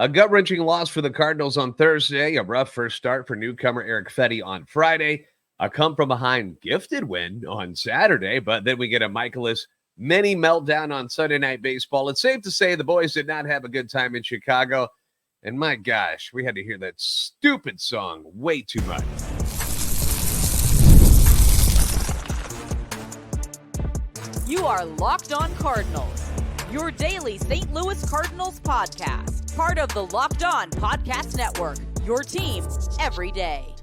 A gut-wrenching loss for the Cardinals on Thursday, a rough first start for newcomer Erick Fedde on Friday, a come-from-behind gifted win on Saturday, but then we get a Michaelis mini meltdown on Sunday Night Baseball. It's safe to say the boys did not have a good time in Chicago, and my gosh, we had to hear that stupid song way too much. You are Locked On Cardinals, your daily St. Louis Cardinals podcast, part of the Locked On Podcast Network, your team every day.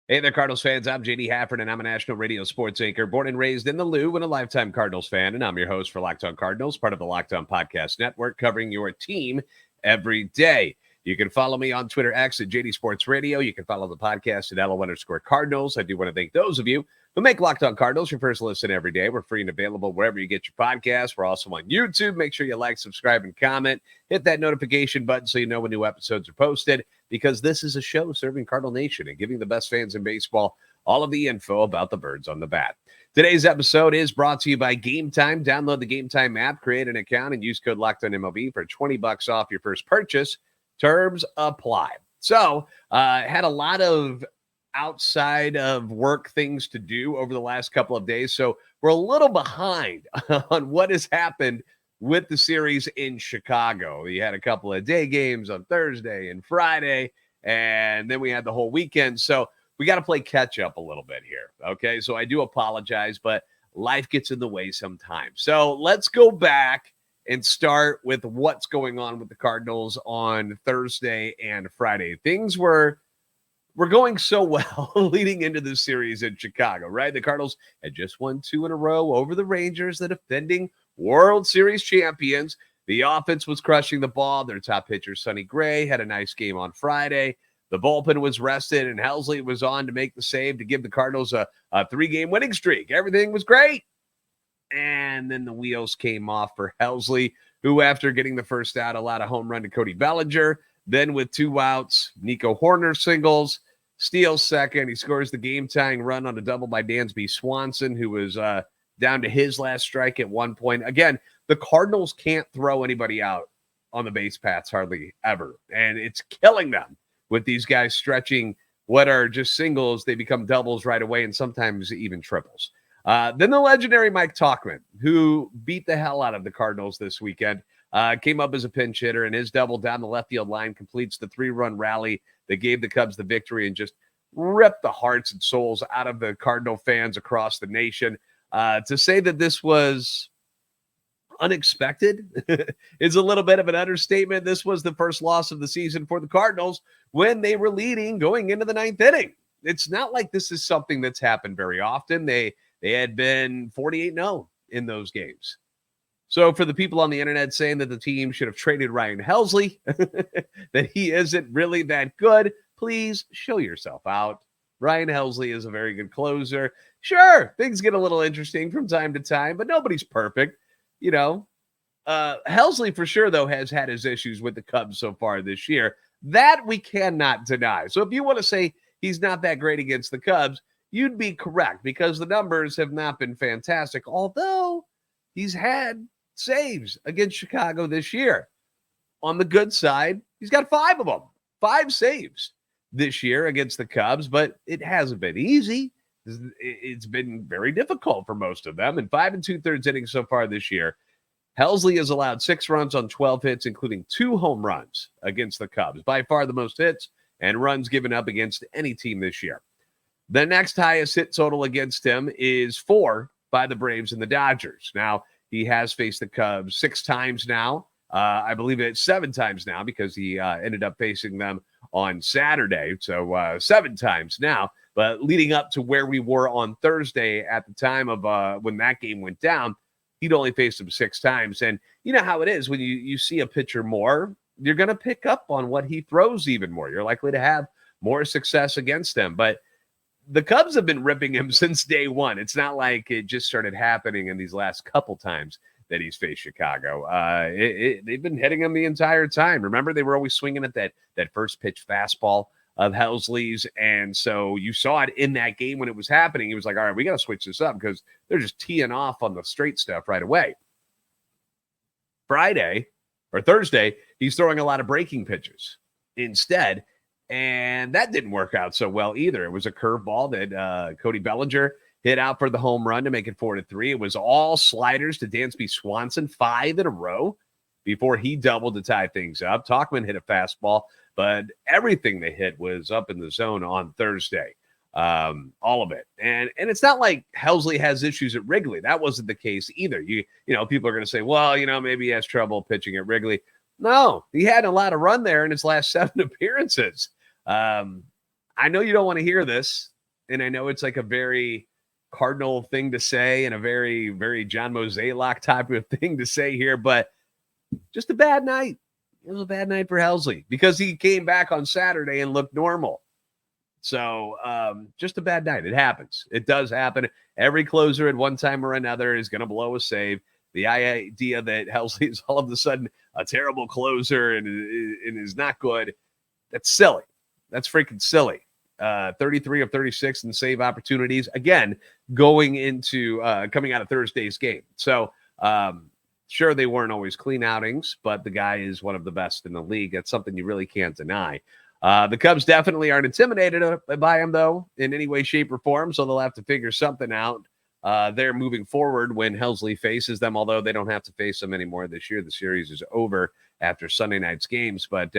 Hey there, Cardinals fans. I'm JD Hafford, and I'm a national radio sports anchor, born and raised in the Lou, and a lifetime Cardinals fan, and I'm your host for Locked On Cardinals, part of the Locked On Podcast Network, covering your team every day. You can follow me on Twitter X at JD Sports Radio. You can follow the podcast at LO_Cardinals. I do want to thank those of you who make Locked On Cardinals your first listen every day. We're free and available wherever you get your podcasts. We're also on YouTube. Make sure you like, subscribe, and comment. Hit that notification button so you know when new episodes are posted, because this is a show serving Cardinal Nation and giving the best fans in baseball all of the info about the birds on the bat. Today's episode is brought to you by Game Time. Download the Game Time app, create an account, and use code LOCKEDONMLB for $20 off your first purchase. Terms apply. So, had a lot of outside of work things to do over the last couple of days. So we're a little behind on what has happened with the series in Chicago. We had a couple of day games on Thursday and Friday, and then we had the whole weekend. So we got to play catch up a little bit here. Okay. So I do apologize, but life gets in the way sometimes. So let's go back and start with what's going on with the Cardinals on Thursday and Friday. Things were going so well leading into the series in Chicago, right? The Cardinals had just won 2 in a row over the Rangers, the defending World Series champions. The offense was crushing the ball. Their top pitcher, Sonny Gray, had a nice game on Friday. The bullpen was rested, and Helsley was on to make the save to give the Cardinals a 3-game winning streak. Everything was great. And then the wheels came off for Helsley, who, after getting the first out, allowed a home run to Cody Bellinger. Then with 2 outs, Nico Hoerner singles, steals second. He scores the game-tying run on a double by Dansby Swanson, who was down to his last strike at one point. Again, the Cardinals can't throw anybody out on the base paths hardly ever, and it's killing them with these guys stretching what are just singles. They become doubles right away and sometimes even triples. Then the legendary Mike Tauchman, who beat the hell out of the Cardinals this weekend, came up as a pinch hitter, and his double down the left field line completes the 3-run rally that gave the Cubs the victory and just ripped the hearts and souls out of the Cardinal fans across the nation. To say that this was unexpected is a little bit of an understatement. This was the first loss of the season for the Cardinals when they were leading going into the 9th inning. It's not like this is something that's happened very often. They had been 48-0 in those games. So for the people on the internet saying that the team should have traded Ryan Helsley, that he isn't really that good, please show yourself out. Ryan Helsley is a very good closer. Sure, things get a little interesting from time to time, but nobody's perfect. You know, Helsley for sure, though, has had his issues with the Cubs so far this year. That we cannot deny. So if you want to say he's not that great against the Cubs, you'd be correct, because the numbers have not been fantastic, although he's had saves against Chicago this year. On the good side, he's got 5 of them, 5 saves this year against the Cubs, but it hasn't been easy. It's been very difficult for most of them. In 5 2/3 innings so far this year, Helsley has allowed 6 runs on 12 hits, including 2 home runs against the Cubs. By far the most hits and runs given up against any team this year. The next highest hit total against him is 4 by the Braves and the Dodgers. Now, he has faced the Cubs 6 times now. I believe it's 7 times now, because he ended up facing them on Saturday. So 7 times now. But leading up to where we were on Thursday at the time of when that game went down, he'd only faced him 6 times. And you know how it is when you see a pitcher more, you're going to pick up on what he throws even more. You're likely to have more success against him. But the Cubs have been ripping him since day one. It's not like it just started happening in these last couple times that he's faced Chicago. They've been hitting him the entire time. Remember, they were always swinging at that first pitch fastball of Helsley's. And so you saw it in that game when it was happening. He was like, all right, we got to switch this up because they're just teeing off on the straight stuff right away. Friday, or Thursday, he's throwing a lot of breaking pitches instead. And that didn't work out so well either. It was a curveball that Cody Bellinger hit out for the home run to make it 4-3. It was all sliders to Dansby Swanson, 5 in a row before he doubled to tie things up. Tauchman hit a fastball, but everything they hit was up in the zone on Thursday. All of it. And it's not like Helsley has issues at Wrigley. That wasn't the case either. You know, people are going to say, well, maybe he has trouble pitching at Wrigley. No, he had a lot of run there in his last 7 appearances. I know you don't want to hear this, and I know it's like a very Cardinal thing to say and a very, very John Mozeliak type of thing to say here, but just a bad night. It was a bad night for Helsley because he came back on Saturday and looked normal. So just a bad night. It happens. It does happen. Every closer at one time or another is going to blow a save. The idea that Helsley is all of a sudden a terrible closer and is not good, that's silly. That's freaking silly. 33 of 36 in save opportunities. Again, coming out of Thursday's game. So sure, they weren't always clean outings, but the guy is one of the best in the league. That's something you really can't deny. The Cubs definitely aren't intimidated by him, though, in any way, shape, or form, so they'll have to figure something out there moving forward when Helsley faces them, although they don't have to face them anymore this year. The series is over after Sunday night's games, but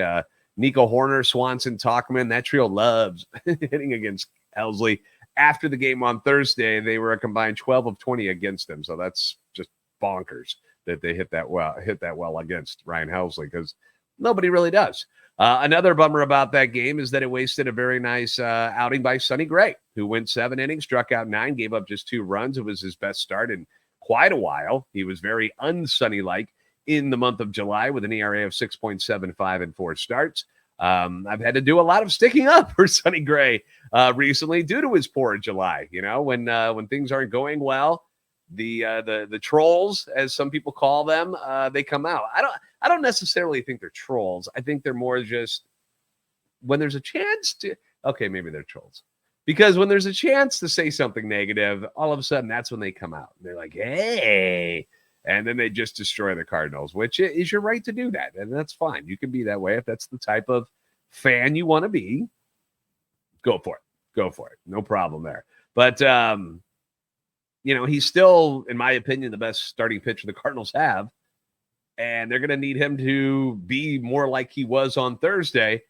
Nico Horner, Swanson, Tauchman, that trio loves hitting against Helsley. After the game on Thursday, they were a combined 12 of 20 against them, so that's just bonkers that they hit that well against Ryan Helsley, because nobody really does. Another bummer about that game is that it wasted a very nice outing by Sonny Gray, who went 7 innings, struck out 9, gave up just 2 runs. It was his best start in quite a while. He was very un-Sonny-like in the month of July with an ERA of 6.75 in 4 starts. I've had to do a lot of sticking up for Sonny Gray recently due to his poor July. When things aren't going well, the trolls, as some people call them, they come out. I don't necessarily think they're trolls. I think they're more just when there's a chance to, okay, maybe they're trolls. Because when there's a chance to say something negative, all of a sudden that's when they come out. They're like, hey, and then they just destroy the Cardinals, which is your right to do that. And that's fine. You can be that way. If that's the type of fan you want to be, go for it. Go for it. No problem there. But, he's still, in my opinion, the best starting pitcher the Cardinals have. And they're going to need him to be more like he was on Thursday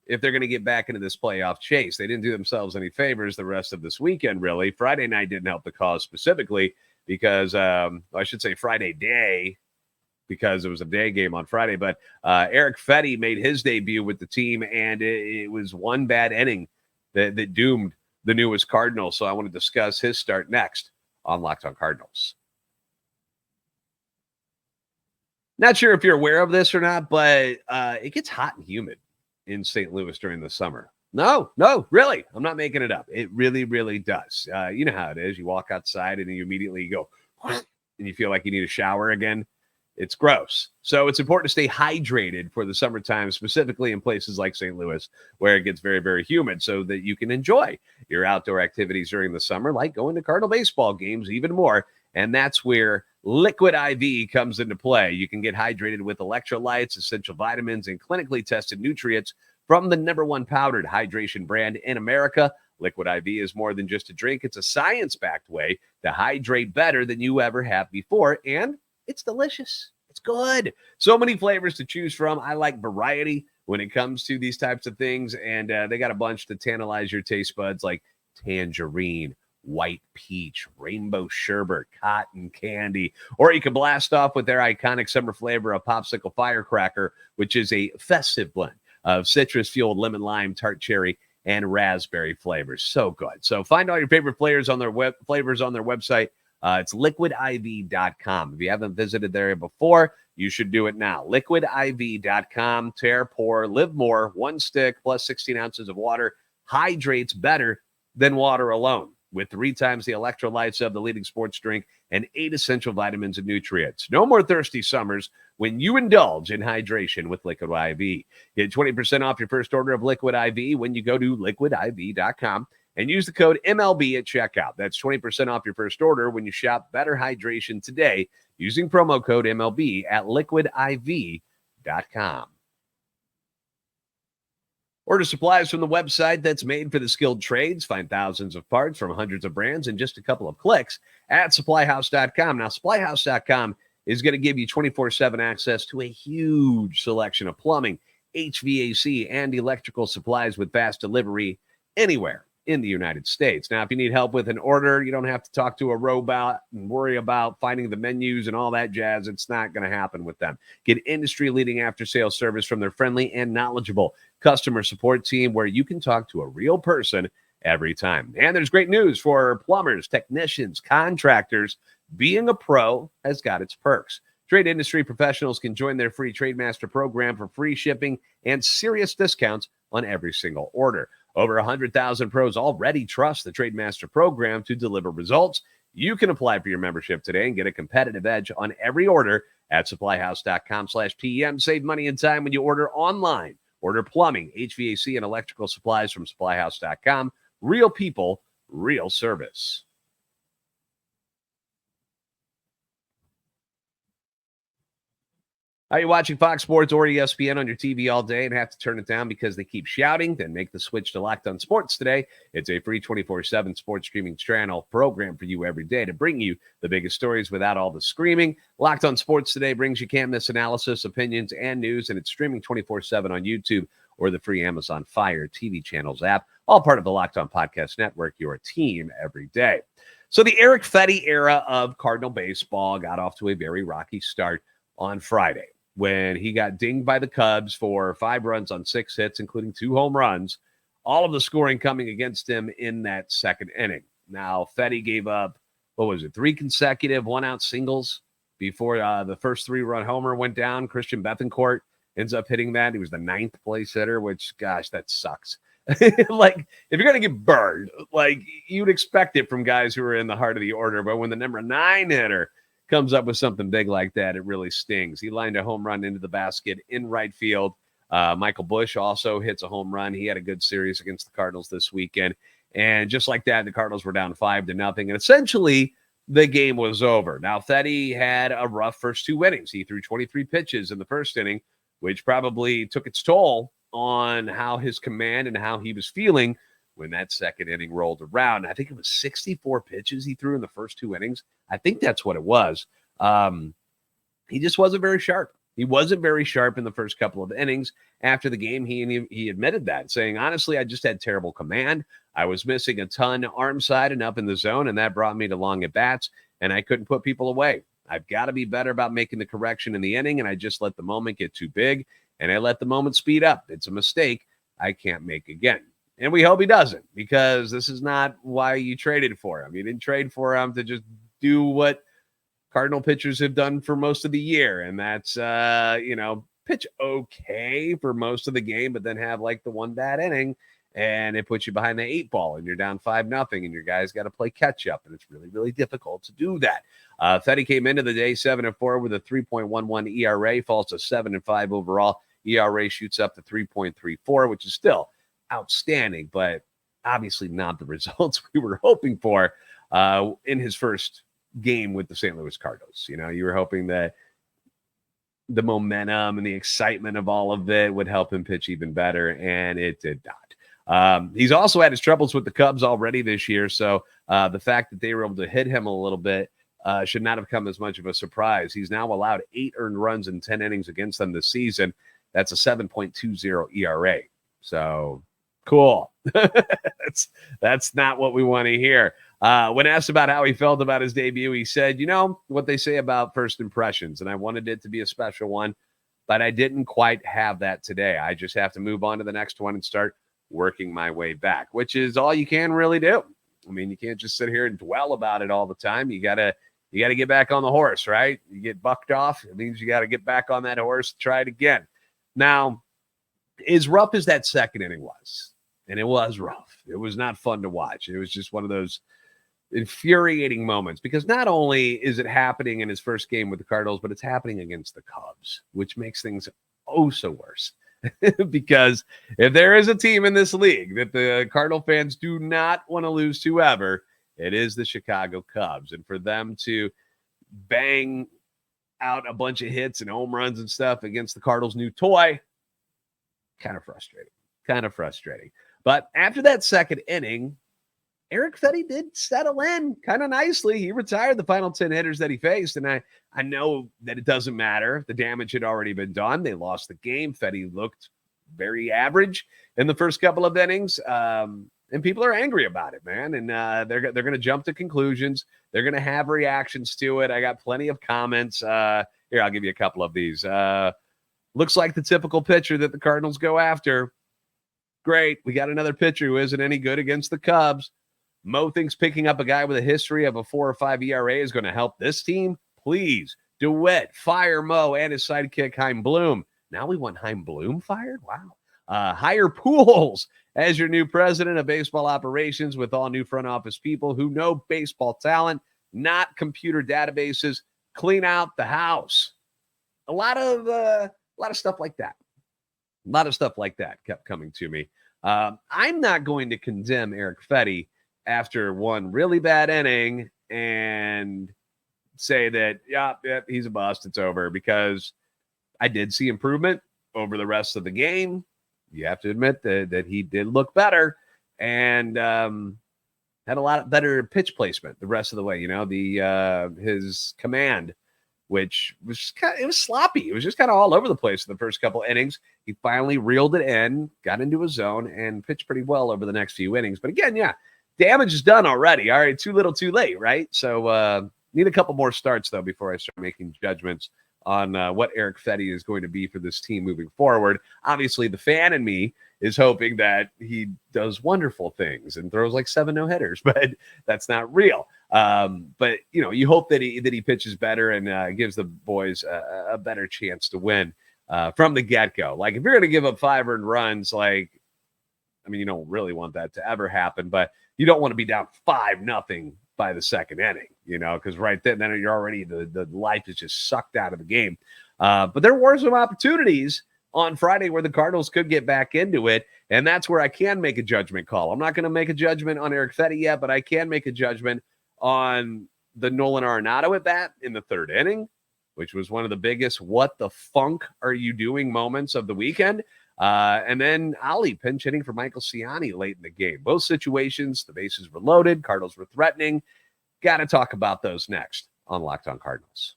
if they're going to get back into this playoff chase. They didn't do themselves any favors the rest of this weekend, really. Friday night didn't help the cause specifically because, I should say Friday day, because it was a day game on Friday. But Erick Fedde made his debut with the team, and it was one bad inning that doomed the newest Cardinals. So I want to discuss his start next on Locked On Cardinals. Not sure if you're aware of this or not, but it gets hot and humid in St. Louis during the summer. No, really. I'm not making it up. It really, really does. You know how it is. You walk outside and you immediately go, and you feel like you need a shower again. It's gross. So it's important to stay hydrated for the summertime, specifically in places like St. Louis, where it gets very, very humid, so that you can enjoy your outdoor activities during the summer, like going to Cardinal baseball games even more. And that's where Liquid IV comes into play. You can get hydrated with electrolytes, essential vitamins, and clinically tested nutrients from the #1 powdered hydration brand in America. Liquid IV is more than just a drink. It's a science-backed way to hydrate better than you ever have before, and it's delicious. It's good. So many flavors to choose from. I like variety when it comes to these types of things, and they got a bunch to tantalize your taste buds, like tangerine, white peach, rainbow sherbet, cotton candy, or you can blast off with their iconic summer flavor of popsicle firecracker, which is a festive blend of citrus-fueled lemon, lime, tart cherry, and raspberry flavors. So good. So find all your favorite flavors on their website. It's liquidiv.com. If you haven't visited there before, you should do it now. Liquidiv.com. Tear, pour, live more. 1 stick plus 16 ounces of water hydrates better than water alone, with 3 times the electrolytes of the leading sports drink and 8 essential vitamins and nutrients. No more thirsty summers when you indulge in hydration with Liquid IV. Get 20% off your first order of Liquid IV when you go to liquidiv.com and use the code MLB at checkout. That's 20% off your first order when you shop Better Hydration today using promo code MLB at liquidiv.com. SupplyHouse.com. Order supplies from the website that's made for the skilled trades. Find thousands of parts from hundreds of brands in just a couple of clicks at SupplyHouse.com. Now, SupplyHouse.com is going to give you 24/7 access to a huge selection of plumbing, HVAC, and electrical supplies with fast delivery anywhere in the United States. Now, if you need help with an order, you don't have to talk to a robot and worry about finding the menus and all that jazz. It's not going to happen with them. Get industry-leading after-sales service from their friendly and knowledgeable customer support team where you can talk to a real person every time. And there's great news for plumbers, technicians, contractors. Being a pro has got its perks. Trade industry professionals can join their free TradeMaster program for free shipping and serious discounts on every single order. Over 100,000 pros already trust the TradeMaster program to deliver results. You can apply for your membership today and get a competitive edge on every order at SupplyHouse.com/PM. Save money and time when you order online. Order plumbing, HVAC, and electrical supplies from SupplyHouse.com. Real people, real service. Are you watching Fox Sports or ESPN on your TV all day and have to turn it down because they keep shouting? Then make the switch to Locked On Sports today. It's a free 24/7 sports streaming channel program for you every day to bring you the biggest stories without all the screaming. Locked On Sports today brings you can't-miss analysis, opinions, and news, and it's streaming 24/7 on YouTube or the free Amazon Fire TV channels app, all part of the Locked On Podcast Network, your team every day. So the Erick Fedde era of Cardinal baseball got off to a very rocky start on Friday, when he got dinged by the Cubs for 5 runs on 6 hits, including 2 home runs, all of the scoring coming against him in that second inning. Now, Fedde gave up, 3 consecutive one-out singles before the first 3-run homer went down. Christian Bethancourt ends up hitting that. He was the 9th place hitter, which, gosh, that sucks. Like, if you're going to get burned, like, you'd expect it from guys who are in the heart of the order, but when the number 9 hitter comes up with something big like that, it really stings. He lined a home run into the basket in right field. Michael Busch also hits a home run. He had a good series against the Cardinals this weekend. And just like that, the Cardinals were down 5-0. And essentially, the game was over. Now, Fedde had a rough first 2 innings. He threw 23 pitches in the first inning, which probably took its toll on how his command and how he was feeling when that second inning rolled around. I think it was 64 pitches he threw in the first 2 innings. I think that's what it was. He just wasn't very sharp. He wasn't very sharp in the first couple of innings. After the game, he admitted that, saying, honestly, I just had terrible command. I was missing a ton arm side and up in the zone, and that brought me to long at-bats, and I couldn't put people away. I've got to be better about making the correction in the inning, and I just let the moment get too big, and I let the moment speed up. It's a mistake I can't make again. And we hope he doesn't, because this is not why you traded for him. You didn't trade for him to just do what Cardinal pitchers have done for most of the year. And that's, pitch okay for most of the game, but then have like the one bad inning and it puts you behind the 8 ball and you're down 5-0 and your guys got to play catch up. And it's really, really difficult to do that. Fedde came into the day 7-4 with a 3.11 ERA, falls to 7-5 overall. ERA shoots up to 3.34, which is still outstanding, but obviously not the results we were hoping for in his first game with the St. Louis Cardinals. You know, you were hoping that the momentum and the excitement of all of it would help him pitch even better, and it did not. He's also had his troubles with the Cubs already this year, so the fact that they were able to hit him a little bit should not have come as much of a surprise. He's now allowed 8 earned runs in 10 innings against them this season. That's a 7.20 ERA. So cool. That's not what we want to hear. When asked about how he felt about his debut, he said, you know what they say about first impressions, and I wanted it to be a special one, but I didn't quite have that today. I just have to move on to the next one and start working my way back, which is all you can really do. I mean, you can't just sit here and dwell about it all the time. You gotta get back on the horse, right? You get bucked off, it means you got to get back on that horse, try it again. Now, as rough as that second inning was, and it was rough, it was not fun to watch. It was just one of those infuriating moments, because not only is it happening in his first game with the Cardinals, but it's happening against the Cubs, which makes things oh so worse. Because if there is a team in this league that the Cardinal fans do not want to lose to ever, it is the Chicago Cubs. And for them to bang out a bunch of hits and home runs and stuff against the Cardinals' new toy. Kind of frustrating. But after that second inning, Erick Fedde did settle in kind of nicely. He retired the final 10 hitters that he faced. And I know that it doesn't matter. The damage had already been done. They lost the game. Fedde looked very average in the first couple of innings. And people are angry about it, man. And they're going to jump to conclusions. They're going to have reactions to it. I got plenty of comments. Here, I'll give you a couple of these. Looks like the typical pitcher that the Cardinals go after. Great. We got another pitcher who isn't any good against the Cubs. Mo thinks picking up a guy with a history of a 4 or 5 ERA is going to help this team. Please, DeWitt, fire Mo and his sidekick, Chaim Bloom. Now we want Chaim Bloom fired? Wow. Hire Pujols as your new president of baseball operations with all new front office people who know baseball talent, not computer databases. Clean out the house. A lot of stuff like that. A lot of stuff like that kept coming to me. I'm not going to condemn Erick Fedde after one really bad inning and say that, yeah, he's a bust, it's over, because I did see improvement over the rest of the game. You have to admit that he did look better and had a lot better pitch placement the rest of the way. You know, his command, which was it was sloppy. It was just kind of all over the place in the first couple innings. He finally reeled it in, got into a zone, and pitched pretty well over the next few innings. But again, yeah, damage is done already. All right, too little, too late, right? So need a couple more starts, though, before I start making judgments on what Erick Fedde is going to be for this team moving forward. Obviously, the fan in me is hoping that he does wonderful things and throws like 7 no-hitters, but that's not real. But, you know, you hope that he pitches better and gives the boys a better chance to win from the get-go. Like, if you're going to give up 5 earned runs, like, I mean, you don't really want that to ever happen, but you don't want to be down 5-0 by the second inning, you know, because right then you're already, the life is just sucked out of the game. But there were some opportunities on Friday where the Cardinals could get back into it, and that's where I can make a judgment call. I'm not going to make a judgment on Erick Fedde yet, but I can make a judgment on the Nolan Arenado at bat in the third inning, which was one of the biggest what the funk are you doing moments of the weekend. And then Ali pinch hitting for Michael Ciani late in the game. Both situations, the bases were loaded. Cardinals were threatening. Got to talk about those next on Locked On Cardinals.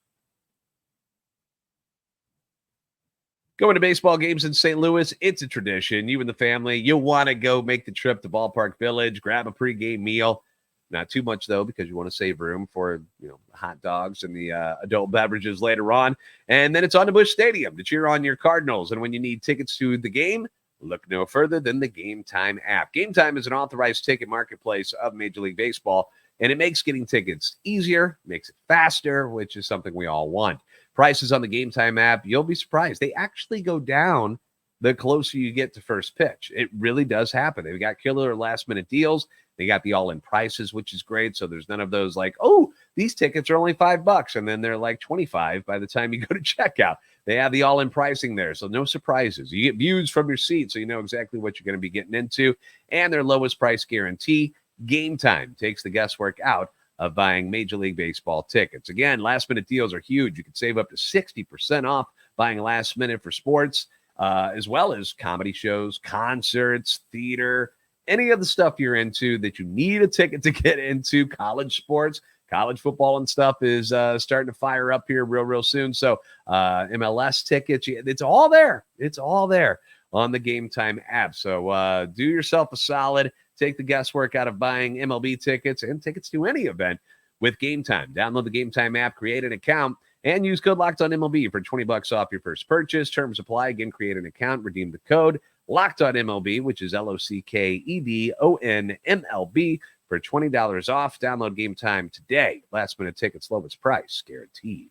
Going to baseball games in St. Louis, it's a tradition. You and the family, you'll want to go make the trip to Ballpark Village, grab a pregame meal. Not too much, though, because you want to save room for, you know, hot dogs and the adult beverages later on. And then it's on to Busch Stadium to cheer on your Cardinals. And when you need tickets to the game, look no further than the Game Time app. Game Time is an authorized ticket marketplace of Major League Baseball, and it makes getting tickets easier, makes it faster, which is something we all want. Prices on the Game Time app, you'll be surprised. They actually go down the closer you get to first pitch. It really does happen. They've got killer last-minute deals. They got the all-in prices, which is great. So there's none of those like, oh, these tickets are only $5, and then they're like 25 by the time you go to checkout. They have the all-in pricing there, so no surprises. You get views from your seat, so you know exactly what you're going to be getting into. And their lowest price guarantee. Game Time takes the guesswork out of buying Major League Baseball tickets. Again, last-minute deals are huge. You can save up to 60% off buying last minute for sports, as well as comedy shows, concerts, theater, any of the stuff you're into that you need a ticket to get into. College sports, college football and stuff is starting to fire up here real soon. So MLS tickets, it's all there. It's all there on the Game Time app. So do yourself a solid. Take the guesswork out of buying MLB tickets and tickets to any event with Game Time. Download the Game Time app, create an account, and use code LOCKEDONMLB for $20 off your first purchase. Terms apply. Again, create an account, redeem the code LOCKEDONMLB, which is LOCKEDONMLB, for $20 off. Download Game Time today. Last minute tickets, lowest price guaranteed.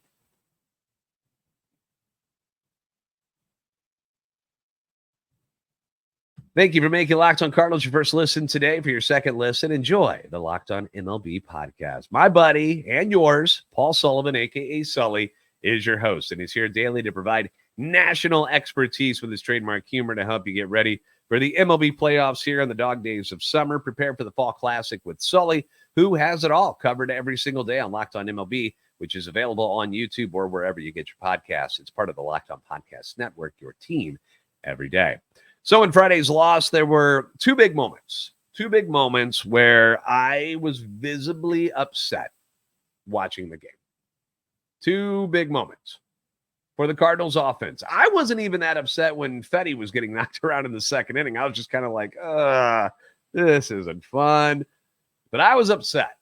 Thank you for making Locked On Cardinals your first listen today. For your second listen, enjoy the Locked On MLB podcast. My buddy and yours, Paul Sullivan, a.k.a. Sully, is your host, and he's here daily to provide national expertise with his trademark humor to help you get ready for the MLB playoffs here on the dog days of summer. Prepare for the Fall Classic with Sully, who has it all covered every single day on Locked On MLB which is available on YouTube or wherever you get your podcasts. It's part of the Locked On Podcast Network, your team every day. So in Friday's loss, there were two big moments where I was visibly upset watching the game. Two big moments for the Cardinals offense. I wasn't even that upset when Fedde was getting knocked around in the second inning. I was just kind of like, this isn't fun. But I was upset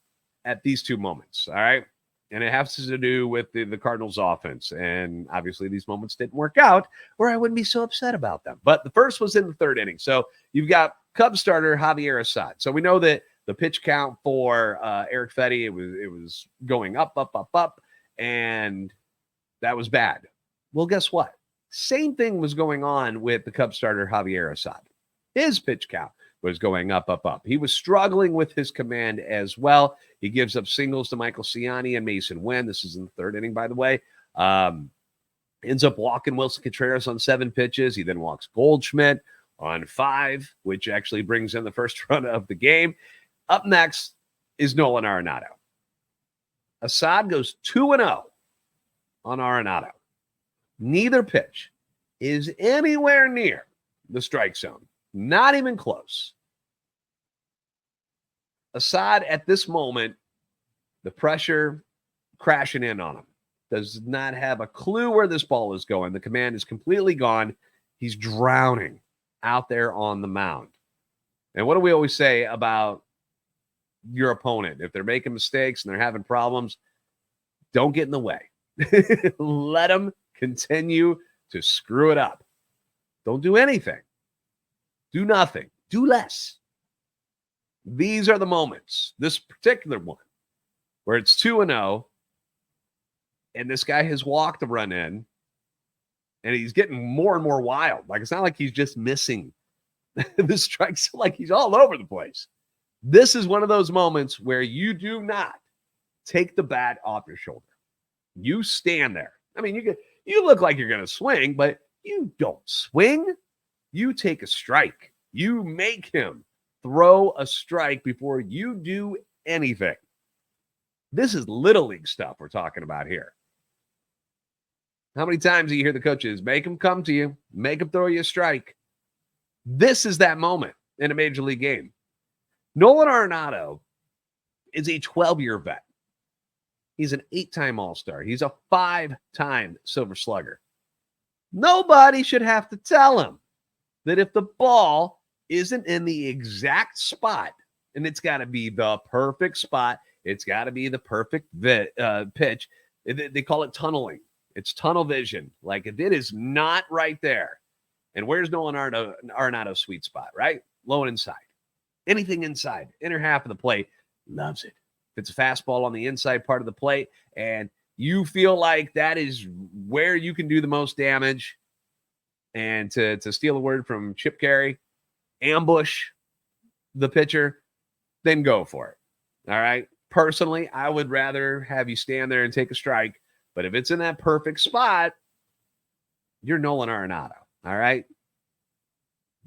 at these two moments, all right? And it has to do with the Cardinals offense. And obviously these moments didn't work out, or I wouldn't be so upset about them. But the first was in the third inning. So you've got Cubs starter Javier Assad. So we know that the pitch count for Erick Fedde, it was going up, and that was bad. Well, guess what? Same thing was going on with the Cubs starter Javier Assad. His pitch count was going up. He was struggling with his command as well. He gives up singles to Michael Ciani and Mason Wynn. This is in the third inning, by the way. Ends up walking Wilson Contreras on 7 pitches. He then walks Goldschmidt on 5, which actually brings in the first run of the game. Up next is Nolan Arenado. Assad goes 2-0 on Arenado. Neither pitch is anywhere near the strike zone. Not even close. Assad, at this moment, the pressure crashing in on him. Does not have a clue where this ball is going. The command is completely gone. He's drowning out there on the mound. And what do we always say about your opponent? If they're making mistakes and they're having problems, don't get in the way. Let them continue to screw it up. Don't do anything. Do nothing. Do less. These are the moments, this particular one, where it's 2-0, and this guy has walked the run in, and he's getting more and more wild. Like, it's not like he's just missing the strikes, like he's all over the place. This is one of those moments where you do not take the bat off your shoulder. You stand there. I mean, you look like you're going to swing, but you don't swing. You take a strike. You make him throw a strike before you do anything. This is Little League stuff we're talking about here. How many times do you hear the coaches make him come to you, make him throw you a strike? This is that moment in a major league game. Nolan Arenado is a 12-year vet. He's an 8-time All-Star. He's a 5-time Silver Slugger. Nobody should have to tell him that if the ball isn't in the exact spot, and it's got to be the perfect spot, it's got to be the perfect pitch. They call it tunneling. It's tunnel vision. Like, if it is not right there, and where's Nolan Arenado's sweet spot, right? Low and inside. Anything inside, inner half of the plate, loves it. If it's a fastball on the inside part of the plate, and you feel like that is where you can do the most damage, and to steal a word from Chip Carey, ambush the pitcher, then go for it. All right? Personally, I would rather have you stand there and take a strike, but if it's in that perfect spot, you're Nolan Arenado. All right?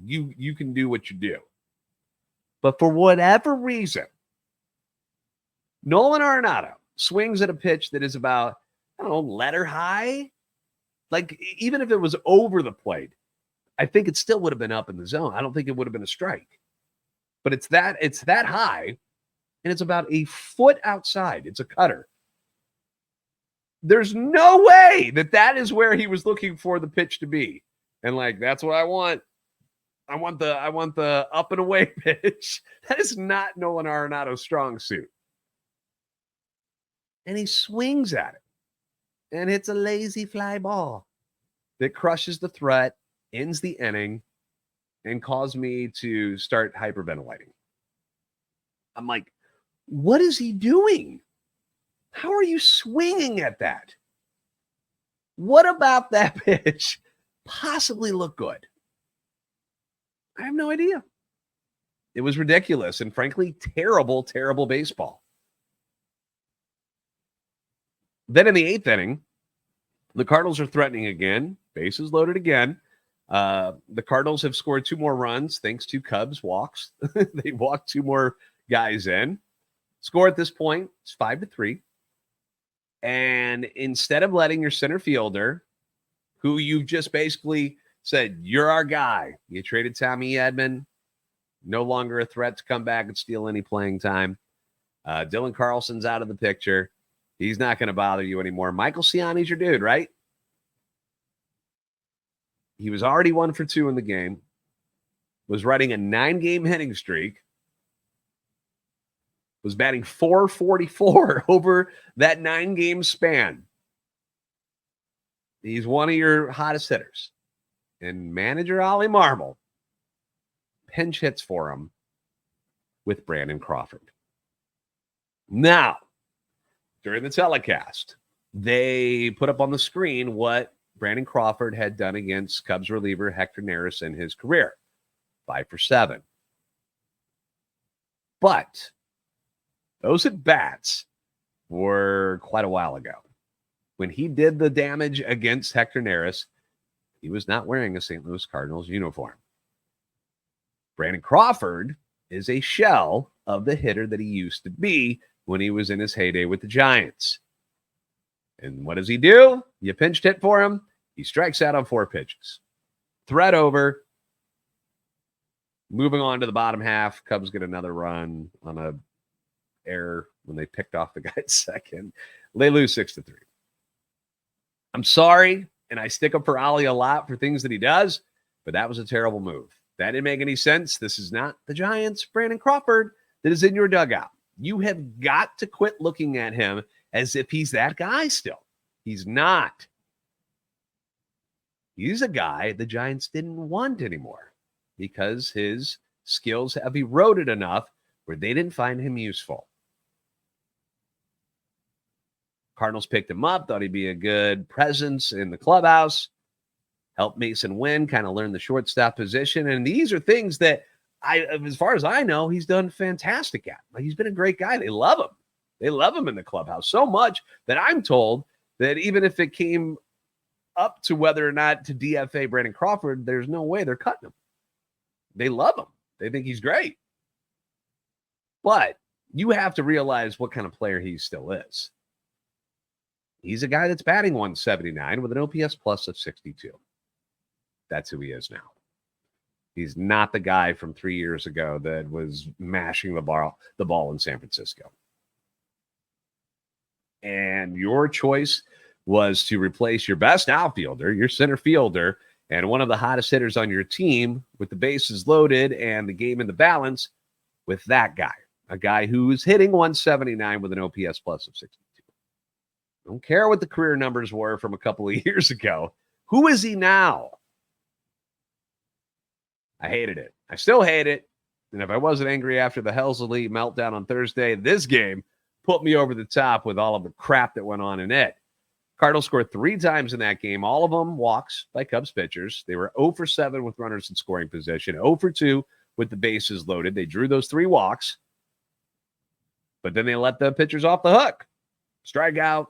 You can do what you do. But for whatever reason, Nolan Arenado swings at a pitch that is about, I don't know, letter high. Like, even if it was over the plate, I think it still would have been up in the zone. I don't think it would have been a strike. But it's that high, and it's about a foot outside. It's a cutter. There's no way that is where he was looking for the pitch to be. And like, that's what I want. I want the up and away pitch. That is not Nolan Arenado's strong suit. And he swings at it. And it's a lazy fly ball that crushes the threat, ends the inning, and caused me to start hyperventilating. I'm like, what is he doing? How are you swinging at that? What about that pitch possibly looked good? I have no idea. It was ridiculous and frankly, terrible, terrible baseball. Then in the 8th inning, the Cardinals are threatening again. Bases loaded again. The Cardinals have scored 2 more runs thanks to Cubs walks. They walked 2 more guys in. Score at this point is 5-3. And instead of letting your center fielder, who you've just basically said, you're our guy, you traded Tommy Edman, no longer a threat to come back and steal any playing time. Dylan Carlson's out of the picture. He's not going to bother you anymore. Michael Ciani's your dude, right? He was already 1 for 2 in the game, was riding a 9-game hitting streak, was batting .444 over that 9-game span. He's one of your hottest hitters. And manager Ollie Marmol pinch hits for him with Brandon Crawford. Now, during the telecast, they put up on the screen what Brandon Crawford had done against Cubs reliever Hector Neris in his career. 5 for 7. But those at-bats were quite a while ago. When he did the damage against Hector Neris, he was not wearing a St. Louis Cardinals uniform. Brandon Crawford is a shell of the hitter that he used to be when he was in his heyday with the Giants. And what does he do? You pinched hit for him. He strikes out on 4 pitches. Threat over. Moving on to the bottom half. Cubs get another run on a error when they picked off the guy at second. They lose 6-3. I'm sorry, and I stick up for Ollie a lot for things that he does, but that was a terrible move. That didn't make any sense. This is not the Giants' Brandon Crawford that is in your dugout. You have got to quit looking at him as if he's that guy still. He's not. He's a guy the Giants didn't want anymore because his skills have eroded enough where they didn't find him useful. Cardinals picked him up, thought he'd be a good presence in the clubhouse, helped Mason win, kind of learn the shortstop position. And these are things that, as far as I know, he's done fantastic at. Like, he's been a great guy. They love him. They love him in the clubhouse so much that I'm told that even if it came up to whether or not to DFA Brandon Crawford, there's no way they're cutting him. They love him. They think he's great. But you have to realize what kind of player he still is. He's a guy that's batting 179 with an OPS plus of 62. That's who he is now. He's not the guy from 3 years ago that was mashing the ball in San Francisco. And your choice was to replace your best outfielder, your center fielder, and one of the hottest hitters on your team with the bases loaded and the game in the balance with that guy, a guy who is hitting 179 with an OPS plus of 62. Don't care what the career numbers were from a couple of years ago. Who is he now? I hated it. I still hate it. And if I wasn't angry after the Helsley meltdown on Thursday, this game put me over the top with all of the crap that went on in it. Cardinals scored 3 times in that game, all of them walks by Cubs pitchers. They were 0 for 7 with runners in scoring position, 0 for 2 with the bases loaded. They drew those 3 walks, but then they let the pitchers off the hook. Strikeout,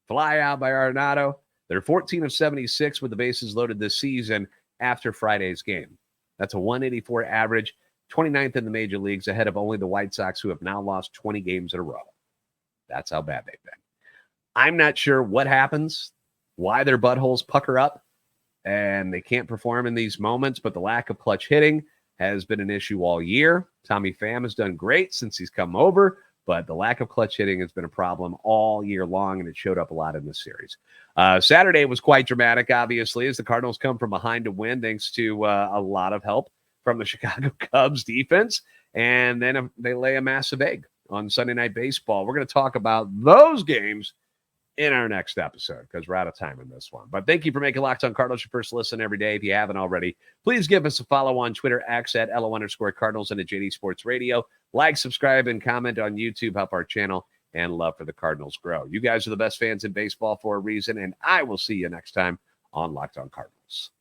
fly out by Arenado. They're 14 of 76 with the bases loaded this season after Friday's game. That's a 184 average, 29th in the major leagues, ahead of only the White Sox, who have now lost 20 games in a row. That's how bad they've been. I'm not sure what happens, why their buttholes pucker up, and they can't perform in these moments, but the lack of clutch hitting has been an issue all year. Tommy Pham has done great since he's come over, but the lack of clutch hitting has been a problem all year long, and it showed up a lot in this series. Saturday was quite dramatic, obviously, as the Cardinals come from behind to win thanks to a lot of help from the Chicago Cubs defense, and then they lay a massive egg on Sunday Night Baseball. We're going to talk about those games in our next episode because we're out of time in this one. But thank you for making Locked On Cardinals your first listen every day. If you haven't already, please give us a follow on Twitter, X at @LO_Cardinals and at JD Sports Radio. Like, subscribe, and comment on YouTube. Help our channel and love for the Cardinals grow. You guys are the best fans in baseball for a reason, and I will see you next time on Locked On Cardinals.